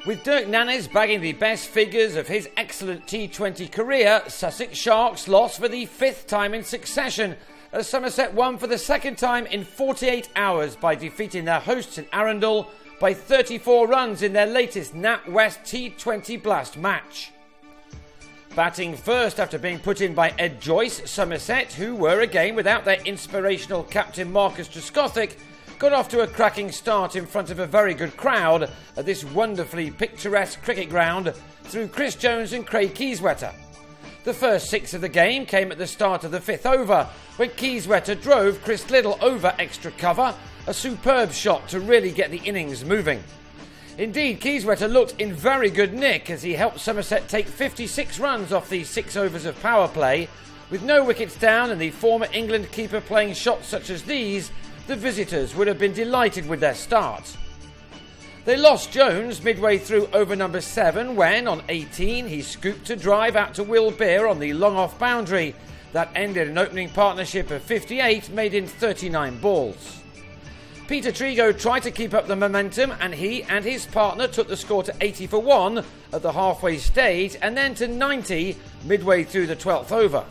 With Dirk Nannes bagging the best figures of his excellent T20 career, Sussex Sharks lost for the 5th time in succession, as Somerset won for the 2nd time in 48 hours by defeating their hosts in Arundel by 34 runs in their latest NatWest T20 Blast match. Batting first after being put in by Ed Joyce, Somerset, who were again without their inspirational captain Marcus Trescothick, got off to a cracking start in front of a very good crowd at this wonderfully picturesque cricket ground through Chris Jones and Craig Kieswetter. The first 6 of the game came at the start of the 5th over, when Kieswetter drove Chris Liddle over extra cover, a superb shot to really get the innings moving. Indeed, Kieswetter looked in very good nick as he helped Somerset take 56 runs off the 6 overs of power play. With no wickets down and the former England keeper playing shots such as these, the visitors would have been delighted with their start. They lost Jones midway through over number 7 when, on 18, he scooped a drive out to Will Beer on the long-off boundary. That ended an opening partnership of 58 made in 39 balls. Peter Trigo tried to keep up the momentum, and he and his partner took the score to 80 for 1 at the halfway stage and then to 90 midway through the 12th over.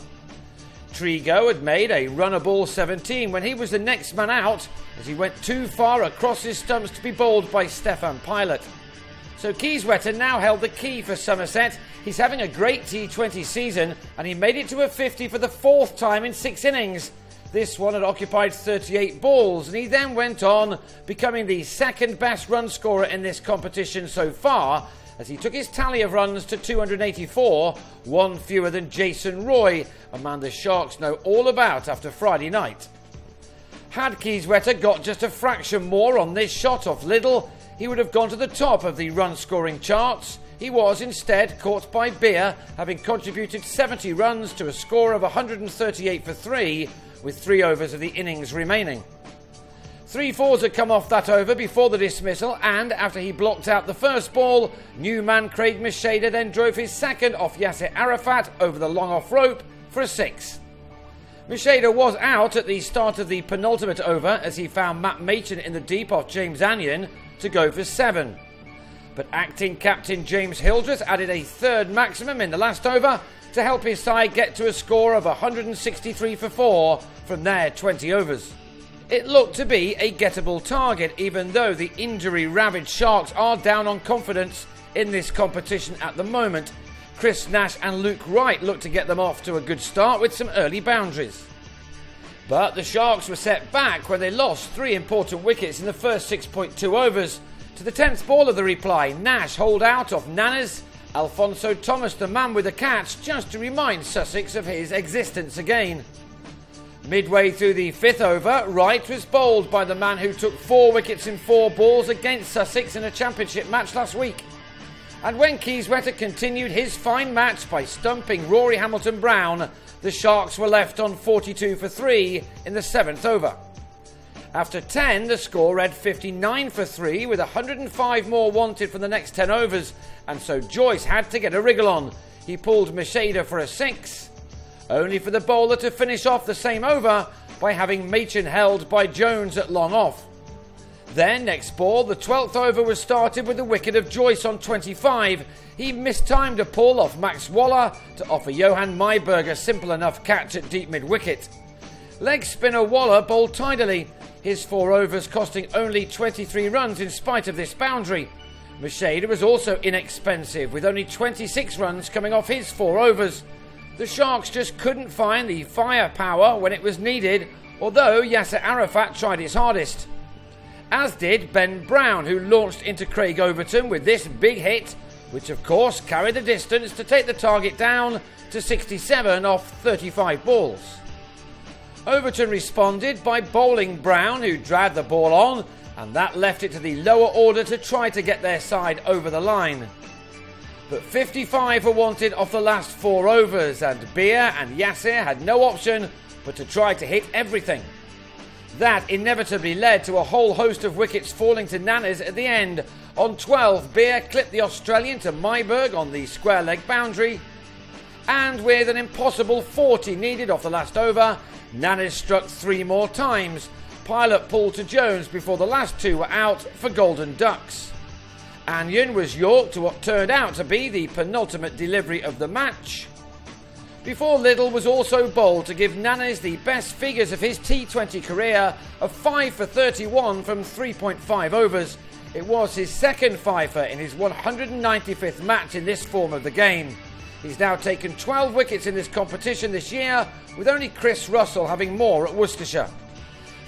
Trigo had made a runner ball 17 when he was the next man out, as he went too far across his stumps to be bowled by Stefan Pilot. So Kieswetter now held the key for Somerset. He's having a great T20 season, and he made it to a 50 for the 4th time in 6 innings. This one had occupied 38 balls, and he then went on, becoming the 2nd best run scorer in this competition so far, as he took his tally of runs to 284, 1 fewer than Jason Roy, a man the Sharks know all about after Friday night. Had Kieswetter got just a fraction more on this shot off Liddle, he would have gone to the top of the run-scoring charts. He was instead caught by Beer, having contributed 70 runs to a score of 138 for 3, with 3 overs of the innings remaining. 3 fours had come off that over before the dismissal, and after he blocked out the first ball, new man Craig Macheda then drove his 2nd off Yasser Arafat over the long off rope for a 6. Macheda was out at the start of the penultimate over as he found Matt Machin in the deep off James Anyon to go for 7. But acting captain James Hildreth added a 3rd maximum in the last over to help his side get to a score of 163 for 4 from their 20 overs. It looked to be a gettable target, even though the injury-ravaged Sharks are down on confidence in this competition at the moment. Chris Nash and Luke Wright looked to get them off to a good start with some early boundaries. But the Sharks were set back when they lost 3 important wickets in the first 6.2 overs. To the 10th ball of the reply, Nash holed out off Nannes, Alfonso Thomas the man with the catch, just to remind Sussex of his existence again. Midway through the 5th over, Wright was bowled by the man who took 4 wickets in 4 balls against Sussex in a championship match last week. And when Kieswetter continued his fine match by stumping Rory Hamilton-Brown, the Sharks were left on 42 for 3 in the 7th over. After 10, the score read 59 for 3 with 105 more wanted from the next 10 overs, and so Joyce had to get a wriggle on. He pulled Macheda for a 6, only for the bowler to finish off the same over by having Machin held by Jones at long off. Then, next ball, the 12th over was started with the wicket of Joyce on 25. He mistimed a pull off Max Waller to offer Johan Myburgh a simple enough catch at deep mid-wicket. Leg spinner Waller bowled tidily, his 4 overs costing only 23 runs in spite of this boundary. Macheda was also inexpensive, with only 26 runs coming off his 4 overs. The Sharks just couldn't find the firepower when it was needed, although Yasser Arafat tried his hardest. As did Ben Brown, who launched into Craig Overton with this big hit, which of course carried the distance to take the target down to 67 off 35 balls. Overton responded by bowling Brown, who dragged the ball on, and that left it to the lower order to try to get their side over the line. But 55 were wanted off the last 4 overs, and Beer and Yasser had no option but to try to hit everything. That inevitably led to a whole host of wickets falling to Nannes at the end. On 12, Beer clipped the Australian to Myburgh on the square leg boundary, and with an impossible 40 needed off the last over, Nannes struck 3 more times. Pilot pulled to Jones before the last 2 were out for Golden Ducks. Anion was York to what turned out to be the penultimate delivery of the match, before Liddell was also bold to give Nannes the best figures of his T20 career of 5 for 31 from 3.5 overs. It was his second fifer in his 195th match in this form of the game. He's now taken 12 wickets in this competition this year, with only Chris Russell having more at Worcestershire.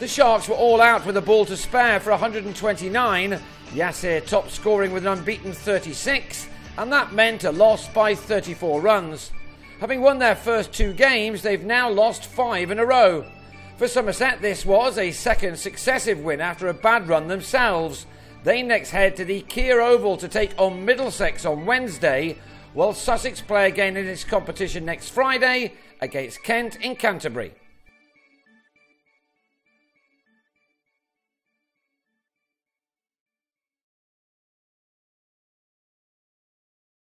The Sharks were all out with a ball to spare for 129, Yasir top scoring with an unbeaten 36, and that meant a loss by 34 runs. Having won their first 2 games, they've now lost 5 in a row. For Somerset, this was a second successive win after a bad run themselves. They next head to the Keir Oval to take on Middlesex on Wednesday, while Sussex play again in this competition next Friday against Kent in Canterbury.